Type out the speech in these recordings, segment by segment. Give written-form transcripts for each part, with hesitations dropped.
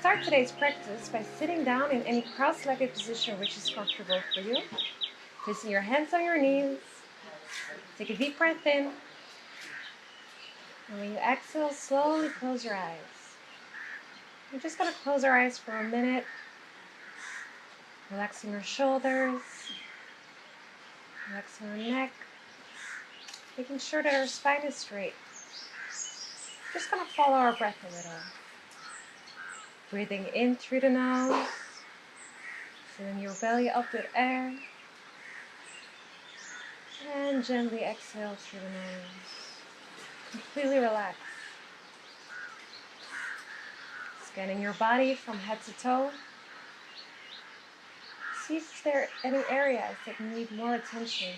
start today's practice by sitting down in any cross-legged position which is comfortable for you. Placing your hands on your knees. Take a deep breath in. And when you exhale, slowly close your eyes. We're just going to close our eyes for a minute. Relaxing our shoulders. Relaxing our neck. Making sure that our spine is straight. Just going to follow our breath a little. Breathing in through the nose. Filling your belly up with air. And gently exhale through the nose. Completely relax. Scanning your body from head to toe. See if there are any areas that need more attention.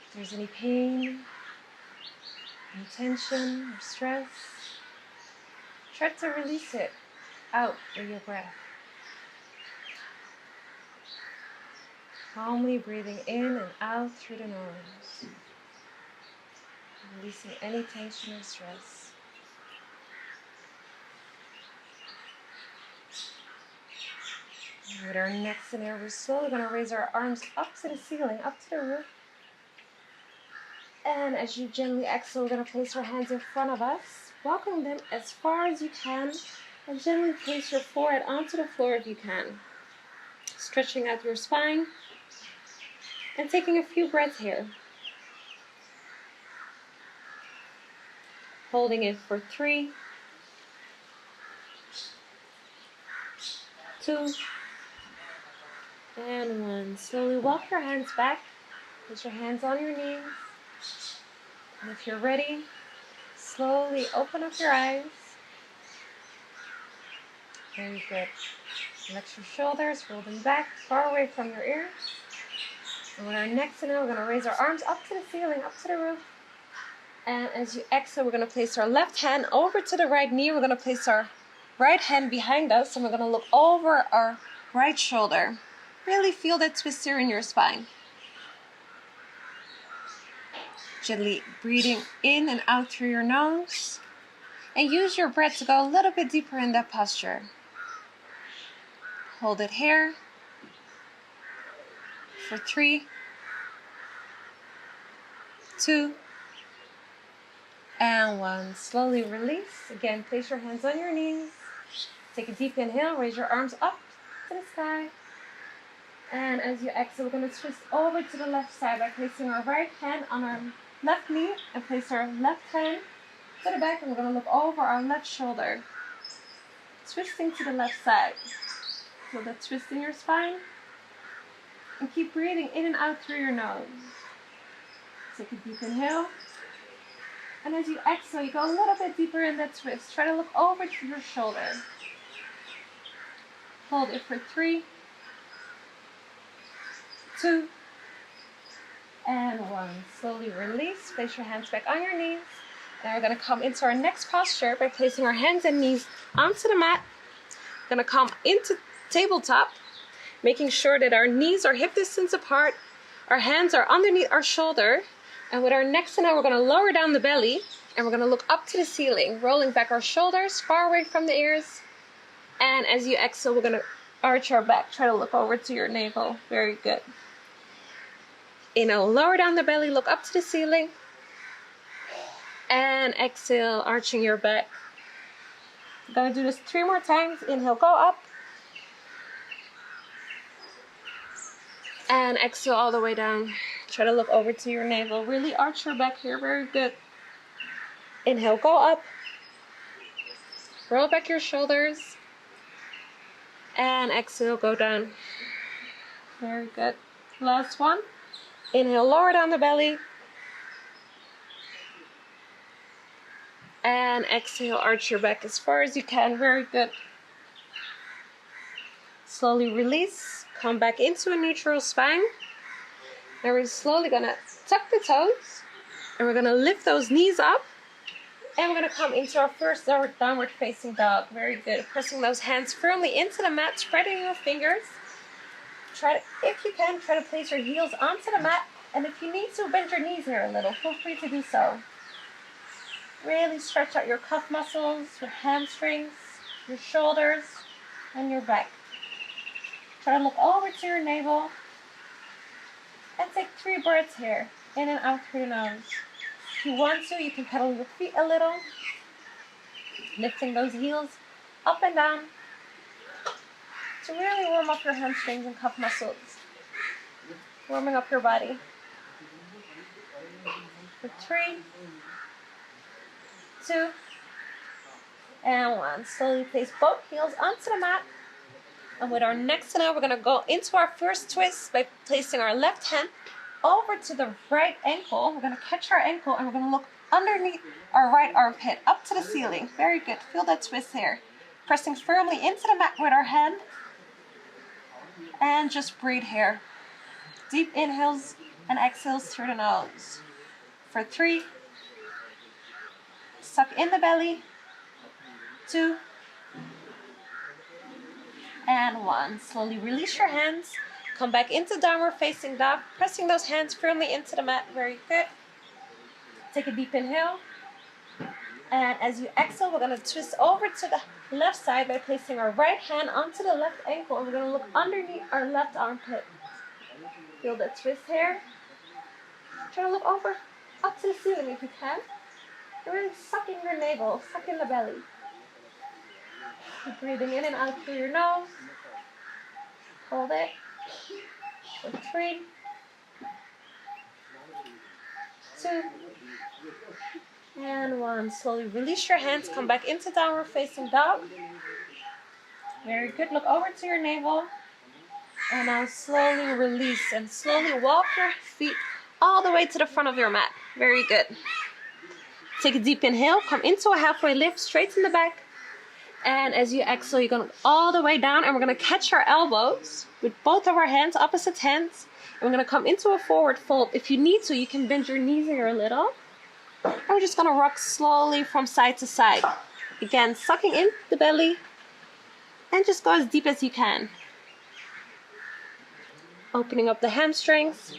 If there's any pain, any tension or stress, try to release it out with your breath. Calmly breathing in and out through the nose. Releasing any tension or stress. And with our next inhale, we're slowly going to raise our arms up to the ceiling, up to the roof. And as you gently exhale, we're going to place our hands in front of us, walking them as far as you can, and gently place your forehead onto the floor if you can. Stretching out your spine, and taking a few breaths here. Holding it for 3, 2, and 1. Slowly walk your hands back. Put your hands on your knees. And if you're ready, slowly open up your eyes. Very good. Relax your shoulders, roll them back, far away from your ears. And with our next inhale, we're going to raise our arms up to the ceiling, up to the roof. And as you exhale, we're going to place our left hand over to the right knee. We're going to place our right hand behind us, and we're going to look over our right shoulder. Really feel that twist here in your spine. Gently breathing in and out through your nose. And use your breath to go a little bit deeper in that posture. Hold it here. For 3, 2, and 1. Slowly release. Again, place your hands on your knees. Take a deep inhale. Raise your arms up to the sky. And as you exhale, we're going to twist over to the left side by placing our right hand on our left knee and place our left hand to the back, and we're going to look over our left shoulder. Twisting to the left side. Feel that twist in your spine. And keep breathing in and out through your nose. Take a deep inhale. And as you exhale, you go a little bit deeper in that twist. Try to look over to your shoulder. Hold it for 3, 2, and 1. Slowly release. Place your hands back on your knees. And we're going to come into our next posture by placing our hands and knees onto the mat. We're going to come into tabletop, making sure that our knees are hip distance apart. Our hands are underneath our shoulder. And with our next inhale, we're going to lower down the belly. And we're going to look up to the ceiling, rolling back our shoulders far away from the ears. And as you exhale, we're going to arch our back. Try to look over to your navel. Very good. Inhale, lower down the belly, look up to the ceiling. And exhale, arching your back. We're going to do this 3 more times. Inhale, go up. And exhale all the way down. Try to look over to your navel. Really arch your back here. Very good. Inhale, go up. Roll back your shoulders. And exhale, go down. Very good. Last one. Inhale, lower down the belly. And exhale, arch your back as far as you can. Very good. Slowly release. Come back into a neutral spine. Now we're slowly going to tuck the toes. And we're going to lift those knees up. And we're going to come into our first downward facing dog. Very good. Pressing those hands firmly into the mat. Spreading your fingers. Try to, if you can, try to place your heels onto the mat. And if you need to, bend your knees here a little. Feel free to do so. Really stretch out your calf muscles, your hamstrings. your shoulders, and your back. Try to look over to your navel and take 3 breaths here, in and out through the nose. If you want to, you can pedal your feet a little, lifting those heels up and down to really warm up your hamstrings and calf muscles, warming up your body. For 3, 2, and 1. Slowly place both heels onto the mat. And with our next inhale, we're going to go into our first twist by placing our left hand over to the right ankle. We're going to catch our ankle and we're going to look underneath our right armpit up to the ceiling. Very good. Feel that twist here. Pressing firmly into the mat with our hand. And just breathe here. Deep inhales and exhales through the nose. For 3, suck in the belly. 2, and 1. Slowly release your hands. Come back into downward facing dog, pressing those hands firmly into the mat. Very good. Take a deep inhale. And as you exhale, we're going to twist over to the left side by placing our right hand onto the left ankle. And we're going to look underneath our left armpit. Feel that twist here. Try to look over, up to the ceiling if you can. You're really sucking your navel, sucking the belly. Keep breathing in and out through your nose. Hold it. For 3, 2, and 1. Slowly release your hands. Come back into downward facing dog. Very good. Look over to your navel. And now slowly release and slowly walk your feet all the way to the front of your mat. Very good. Take a deep inhale. Come into a halfway lift. Straighten the back. And as you exhale, you're going all the way down, and we're going to catch our elbows with both of our hands, opposite hands. And we're going to come into a forward fold. If you need to, you can bend your knees here a little. And we're just going to rock slowly from side to side. Again, sucking in the belly, and just go as deep as you can. Opening up the hamstrings.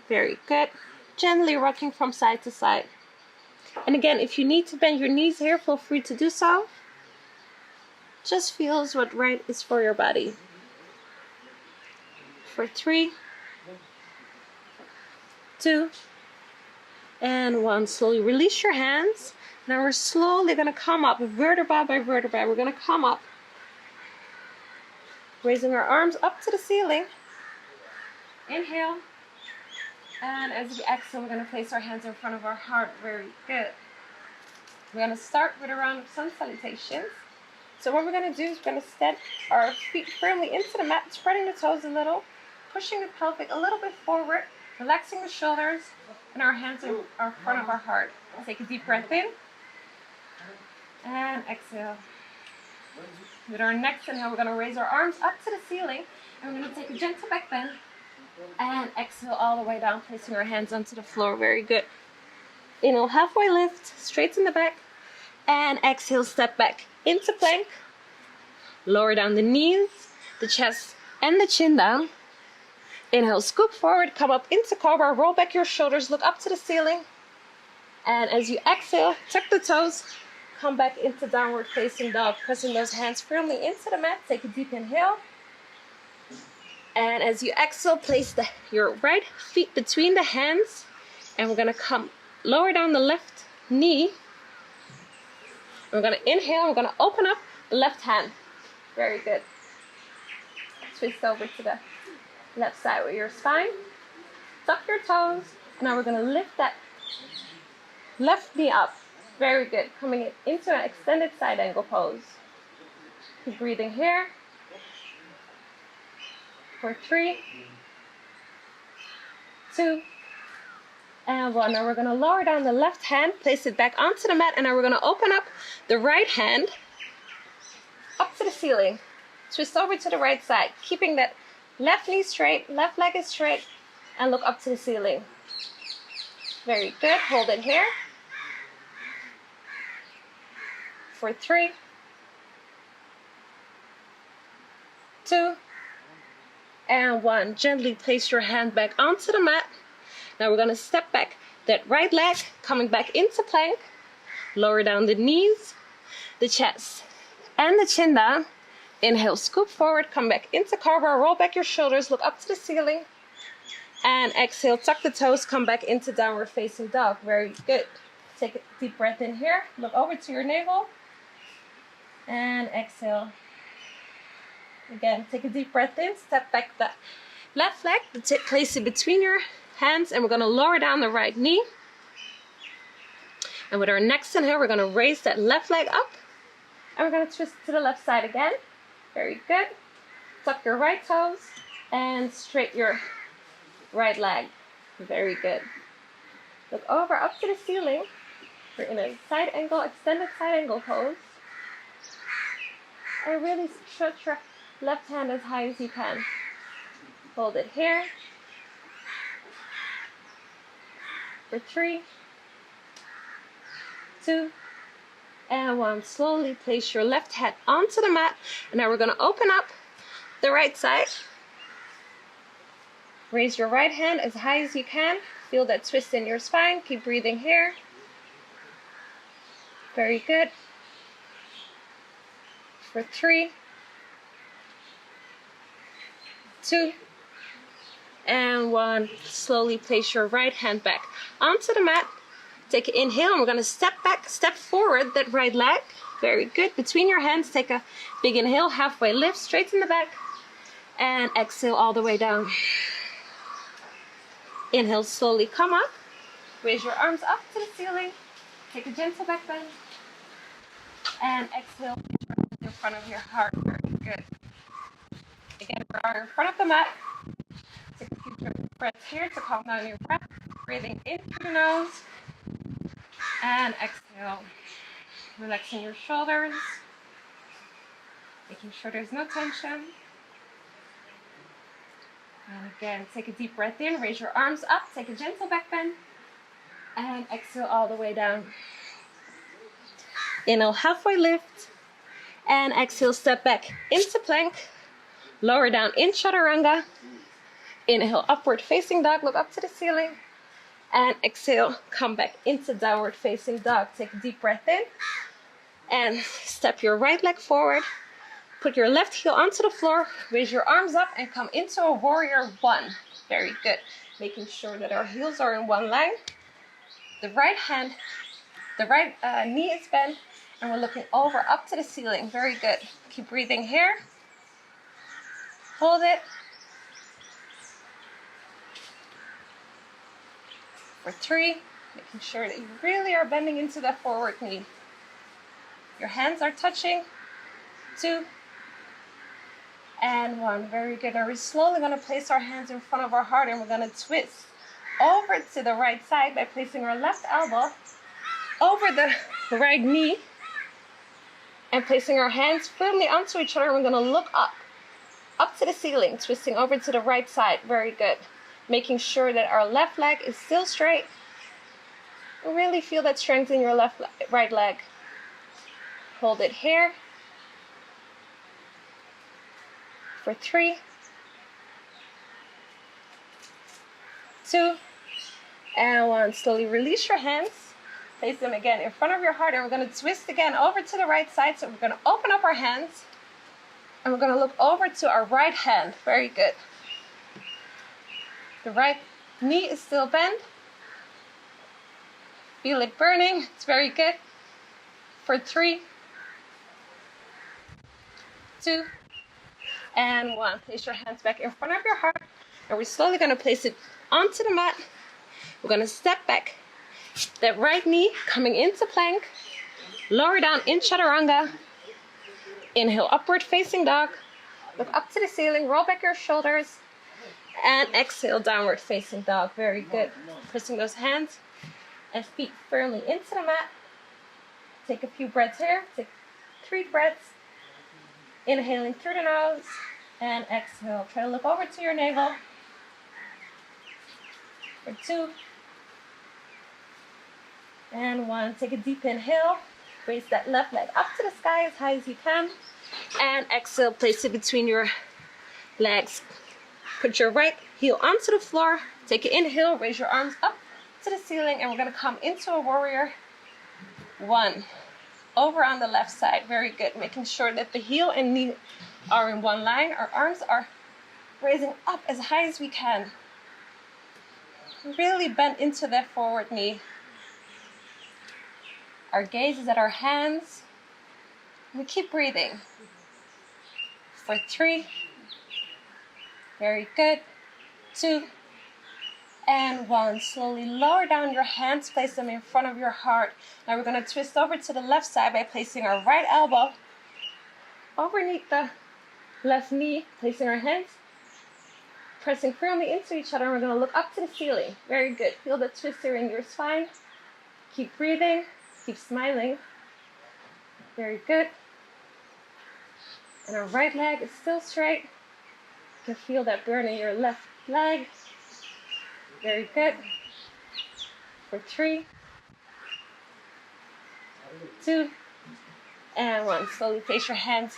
Very good. Gently rocking from side to side. And again, if you need to bend your knees here, feel free to do so. Just feels what right is for your body. For 3, 2, and 1. Slowly release your hands. Now we're slowly going to come up vertebra by vertebra. We're going to come up, raising our arms up to the ceiling. Inhale. And as we exhale, we're going to place our hands in front of our heart. Very good. We're going to start with a round of sun salutations. So what we're going to do is we're going to step our feet firmly into the mat, spreading the toes a little, pushing the pelvic a little bit forward, relaxing the shoulders, and our hands in front of our heart. Take a deep breath in. And exhale. With our next inhale, we're going to raise our arms up to the ceiling. And we're going to take a gentle back bend. And exhale all the way down, placing our hands onto the floor. Very good. Inhale, halfway lift, straighten the back. And exhale, step back into plank. Lower down the knees, the chest, and the chin down. Inhale, scoop forward, come up into cobra, roll back your shoulders, look up to the ceiling. And as you exhale, tuck the toes, come back into downward facing dog, pressing those hands firmly into the mat. Take a deep inhale. And as you exhale, place your right feet between the hands. And we're going to come lower down the left knee. We're going to inhale. We're going to open up the left hand. Very good. Twist over to the left side with your spine. Tuck your toes. And now we're going to lift that left knee up. Very good. Coming into an extended side angle pose. Keep breathing here. For 3, 2, and 1. Now we're going to lower down the left hand, place it back onto the mat, and now we're going to open up the right hand up to the ceiling. Twist over to the right side, keeping that left knee straight, left leg is straight, and look up to the ceiling. Very good. Hold it here. For 3, 2, and 1. Gently place your hand back onto the mat. Now we're going to step back that right leg, coming back into plank. Lower down the knees, the chest and the chin down. Inhale, scoop forward, come back into cobra, roll back your shoulders, look up to the ceiling. And exhale, tuck the toes, come back into downward facing dog. Very good. Take a deep breath in here, look over to your navel. And exhale. Again, take a deep breath in, step back the left leg, place it between your hands, and we're going to lower down the right knee. And with our next inhale, we're going to raise that left leg up. And we're going to twist to the left side again. Very good. Tuck your right toes and straight your right leg. Very good. Look over up to the ceiling. We're in a side angle, extended side angle pose. And really stretch your left hand as high as you can. Hold it here. For 3, 2, and 1. Slowly place your left hand onto the mat. And now we're going to open up the right side. Raise your right hand as high as you can. Feel that twist in your spine. Keep breathing here. Very good. For 3, 2, and 1. Slowly place your right hand back onto the mat. Take an inhale, and we're going to step back, step forward that right leg. Very good. Between your hands, take a big inhale, halfway lift, straighten the back, and exhale all the way down. Inhale, slowly come up. Raise your arms up to the ceiling. Take a gentle back bend. And exhale in front of your heart. Very good. Again, we're in front of the mat. Take a few breaths here to calm down your breath. Breathing in through the nose. And exhale. Relaxing your shoulders. Making sure there's no tension. And again, take a deep breath in. Raise your arms up. Take a gentle back bend. And exhale all the way down. Inhale, halfway lift. And exhale, step back into plank. Lower down in chaturanga. Inhale, upward facing dog. Look up to the ceiling. And exhale, come back into downward facing dog. Take a deep breath in. And step your right leg forward. Put your left heel onto the floor. Raise your arms up and come into a warrior 1. Very good. Making sure that our heels are in one line. The right knee is bent. And we're looking over up to the ceiling. Very good. Keep breathing here. Hold it. For 3, making sure that you really are bending into that forward knee. Your hands are touching. 2, and 1. Very good. Now we're slowly going to place our hands in front of our heart, and we're going to twist over to the right side by placing our left elbow over the right knee and placing our hands firmly onto each other. We're going to look up to the ceiling, twisting over to the right side. Very good. Making sure that our left leg is still straight. Really feel that strength in your right leg. Hold it here. For 3, 2, and 1. Slowly release your hands. Place them again in front of your heart, and we're going to twist again over to the right side. So we're going to open up our hands, and we're going to look over to our right hand. Very good. The right knee is still bent. Feel it burning. It's very good. For 3, 2, and 1. Place your hands back in front of your heart. And we're slowly going to place it onto the mat. We're going to step back. That right knee coming into plank. Lower down in chaturanga. Inhale, upward facing dog. Look up to the ceiling. Roll back your shoulders. And exhale, downward facing dog. Very good. Pressing those hands and feet firmly into the mat. Take a few breaths here. Take 3 breaths. Inhaling through the nose. And exhale. Try to look over to your navel. For 2. And 1. Take a deep inhale. Raise that left leg up to the sky as high as you can. And exhale. Place it between your legs. Put your right heel onto the floor. Take an inhale. Raise your arms up to the ceiling. And we're going to come into a warrior 1. over on the left side. Very good. Making sure that the heel and knee are in one line. Our arms are raising up as high as we can. Really bend into that forward knee. Our gaze is at our hands. We keep breathing. For 3. Very good. 2 and 1. Slowly lower down your hands. Place them in front of your heart. Now we're going to twist over to the left side by placing our right elbow underneath the left knee. Placing our hands, pressing firmly into each other. And we're going to look up to the ceiling. Very good. Feel the twister in your spine. Keep breathing. Keep smiling. Very good. And our right leg is still straight. You can feel that burn in your left leg. Very good. For 3, 2, and 1. Slowly place your hands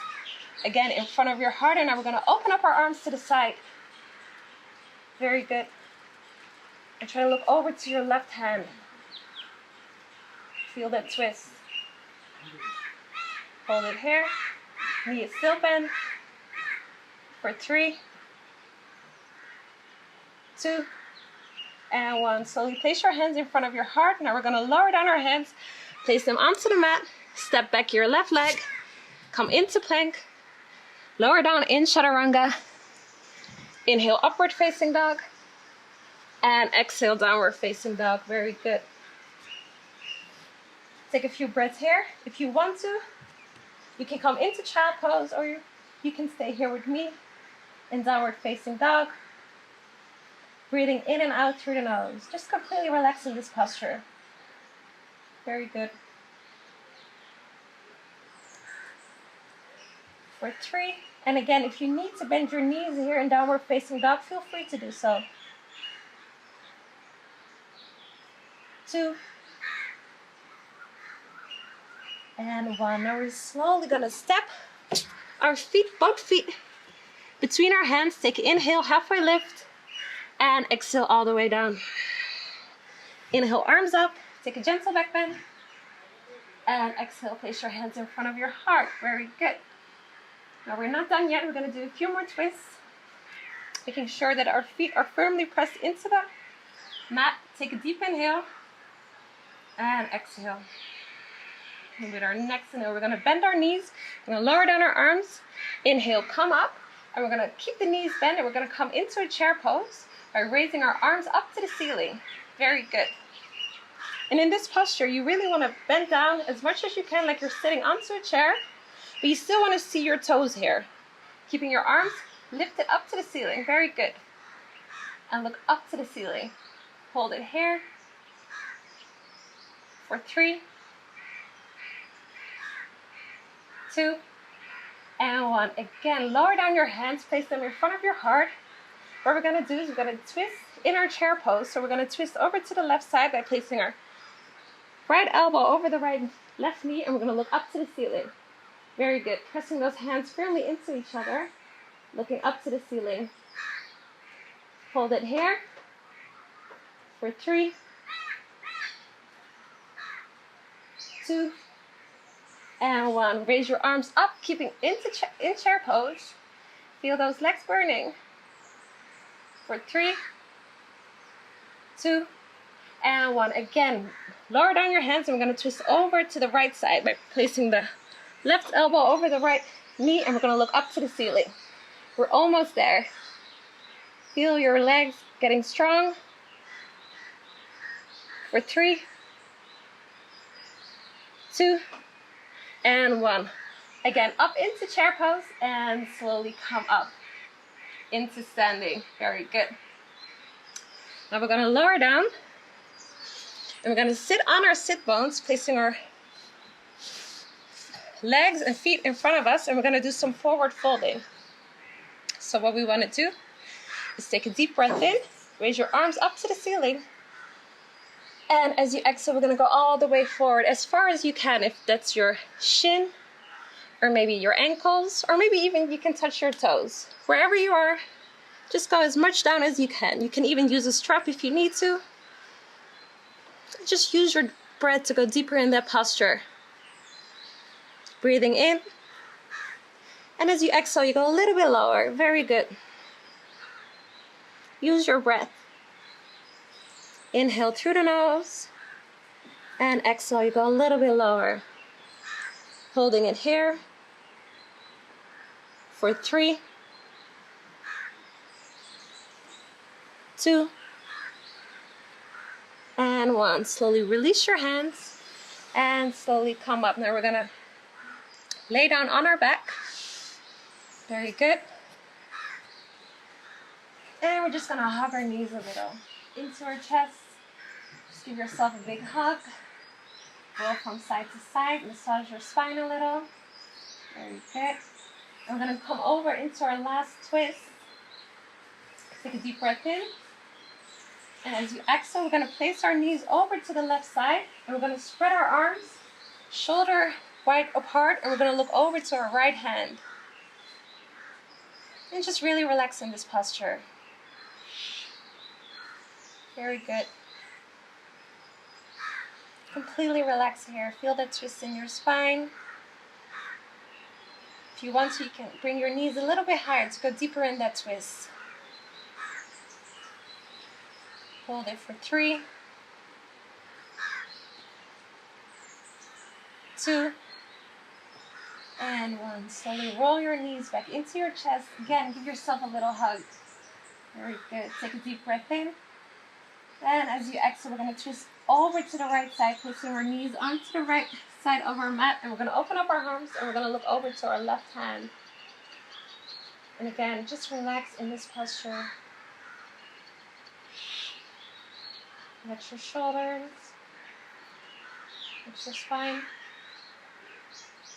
again in front of your heart. And now we're going to open up our arms to the side. Very good. And try to look over to your left hand. Feel that twist. Hold it here. Knee is still bent. For 3, 2, and 1. Slowly place your hands in front of your heart. Now we're going to lower down our hands. Place them onto the mat. Step back your left leg. Come into plank. Lower down in chaturanga. Inhale, upward facing dog. And exhale, downward facing dog. Very good. Take a few breaths here. If you want to, you can come into child pose, or you can stay here with me in downward facing dog. Breathing in and out through the nose. Just completely relaxing this posture. Very good. For 3. And again, if you need to bend your knees here in downward facing dog, feel free to do so. 2. And 1. Now we're slowly going to step our feet, both feet, between our hands. Take an inhale, halfway lift. And exhale all the way down. Inhale, arms up. Take a gentle back bend. And exhale, place your hands in front of your heart. Very good. Now we're not done yet. We're going to do a few more twists. Making sure that our feet are firmly pressed into the mat. Take a deep inhale. And exhale. And with our next inhale, we're going to bend our knees. We're going to lower down our arms. Inhale, come up. And we're going to keep the knees bent. And we're going to come into a chair pose by raising our arms up to the ceiling. Very good. And in this posture, you really want to bend down as much as you can, like you're sitting onto a chair, but you still want to see your toes here. Keeping your arms lifted up to the ceiling. Very good. And look up to the ceiling. Hold it here. For 3, 2, and 1. Again, lower down your hands. Place them in front of your heart. What we're going to do is we're going to twist in our chair pose. So we're going to twist over to the left side by placing our right elbow over the left knee, and we're going to look up to the ceiling. Very good. Pressing those hands firmly into each other, looking up to the ceiling. Hold it here. For 3, 2, and 1. Raise your arms up, keeping in chair pose. Feel those legs burning. For 3, 2, and 1. Again, lower down your hands, and we're going to twist over to the right side by placing the left elbow over the right knee, and we're going to look up to the ceiling. We're almost there. Feel your legs getting strong. For 3, 2, and 1. Again, up into chair pose, and slowly come up into standing. Very good. Now we're going to lower down, and we're going to sit on our sit bones, placing our legs and feet in front of us, and we're going to do some forward folding. So what we want to do is take a deep breath in, raise your arms up to the ceiling, and as you exhale, we're going to go all the way forward as far as you can. If that's your shin, or maybe your ankles, or maybe even you can touch your toes. Wherever you are, just go as much down as you can. You can even use a strap if you need to. Just use your breath to go deeper in that posture. Breathing in. And as you exhale, you go a little bit lower. Very good. Use your breath. Inhale through the nose. And exhale, you go a little bit lower. Holding it here for 3, 2, and 1. Slowly release your hands and slowly come up. Now we're gonna lay down on our back. Very good. And we're just gonna hug our knees a little into our chest. Just give yourself a big hug. Roll from side to side. Massage your spine a little. Very good. We're gonna come over into our last twist. Take a deep breath in. And as you exhale, we're gonna place our knees over to the left side. And we're gonna spread our arms, shoulder wide apart. And we're gonna look over to our right hand. And just really relax in this posture. Very good. Completely relax here. Feel that twist in your spine. If you want to, you can bring your knees a little bit higher to go deeper in that twist. Hold it for 3, 2, and 1. Slowly roll your knees back into your chest. Again, give yourself a little hug. Very good. Take a deep breath in. And as you exhale, we're going to twist over to the right side, placing our knees onto the right side of our mat. And we're going to open up our arms and we're going to look over to our left hand. And again, just relax in this posture. Relax your shoulders. Relax your spine. You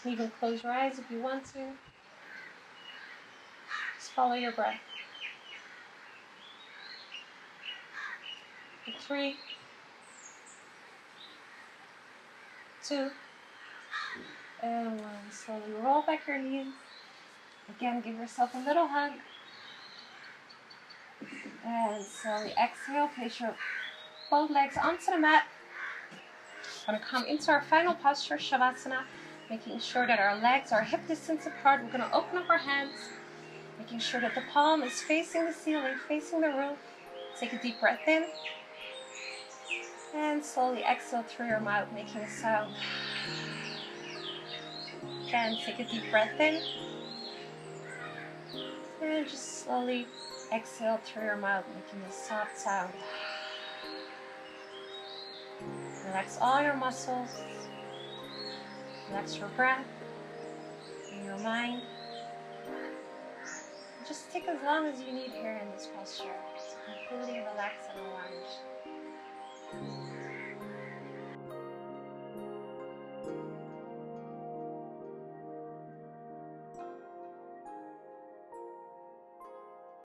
can even close your eyes if you want to. Just follow your breath. 3, 2, and 1. Slowly roll back your knees. Again, give yourself a little hug. And slowly exhale. Place your both legs onto the mat. We're going to come into our final posture, Shavasana, making sure that our legs are hip distance apart. We're going to open up our hands, making sure that the palm is facing the ceiling, facing the roof. Take a deep breath in. And slowly exhale through your mouth, making a sound. Again, take a deep breath in. And just slowly exhale through your mouth, making a soft sound. Relax all your muscles. Relax your breath and your mind. Just take as long as you need here in this posture. Just completely relax and unwind.